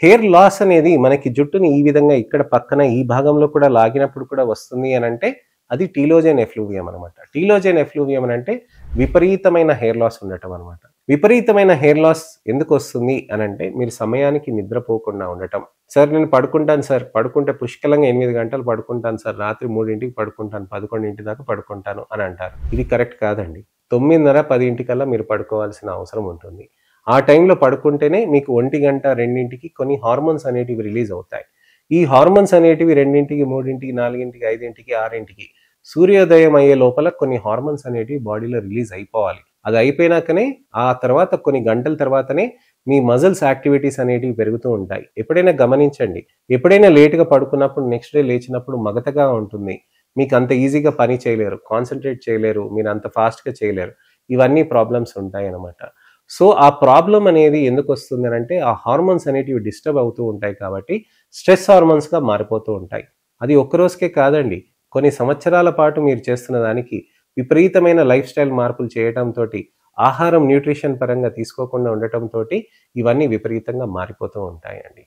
Hair loss అనేది మనకి జుట్టుని ఈ విధంగా ఇక్కడ పక్కన ఈ భాగంలో కూడా లాగినప్పుడు కూడా వస్తుంది అనంటే అది టీలోజెన్ ఎఫ్లూవియం అనమాట. టీలోజెన్ ఎఫ్లూవియం అనంటే విపరీతమైన హెయిర్ లాస్ ఉండటం అనమాట. విపరీతమైన హెయిర్ లాస్ ఎందుకొస్తుంది అనంటే మీరు సమయానికి నిద్రపోకుండా ఉండటం. సార్ నేను పడుకుంటాను సార్, పడుకుంటే పుష్కలంగా 8 గంటలు పడుకుంటాను సార్, రాత్రి 3కి పడుకుంటాను, 11 దాకా పడుకుంటాను అని అంటారు. ఇది కరెక్ట్ కాదండి. 9:30, 10 మీరు పడుకోవాల్సిన అవసరం ఉంటుంది. ఆ టైంలో పడుకుంటేనే మీకు 1 గంట, 2కి కొన్ని హార్మోన్స్ అనేటివి రిలీజ్ అవుతాయి. ఈ హార్మోన్స్ అనేటివి 2కి, 3కి, 4కి, 5కి, 6కి సూర్యోదయం అయ్యే లోపల కొన్ని హార్మోన్స్ అనేటివి బాడీలో రిలీజ్ అయిపోవాలి. అది అయిపోయినాకనే ఆ తర్వాత కొన్ని గంటల తర్వాతనే మీ మజిల్స్ యాక్టివిటీస్ అనేటివి పెరుగుతూ ఉంటాయి. ఎప్పుడైనా గమనించండి. ఎప్పుడైనా లేట్‌గా పడుకున్నప్పుడు నెక్స్ట్ డే లేచినప్పుడు మగతగా ఉంటుంది. మీకు అంత ఈజీగా పని చేయలేరు. కాన్సంట్రేట్ చేయలేరు. మీరు అంత ఫాస్ట్‌గా చేయలేరు. ఇవన్నీ ప్రాబ్లమ్స్ ఉంటాయన్నమాట. సో, ఆ ప్రాబ్లమ్ అనేది ఎందుకొస్తుందనంటే ఆ హార్మోన్స్ అనేటివి డిస్టర్బ్ అవుతూ ఉంటాయి కాబట్టి స్ట్రెస్ హార్మోన్స్‌గా మారిపోతూ ఉంటాయి. అది ఒక్క రోజుకే కాదండి. కొన్ని సంవత్సరాల పాటు మీరు చేస్తున్న దానికి విపరీతమైన లైఫ్ స్టైల్ మార్పులు చేయటంతోటి, ఆహారం న్యూట్రిషన్ పరంగా తీసుకోకుండా ఉండటంతోటి ఇవన్నీ విపరీతంగా మారిపోతూ ఉంటాయండి.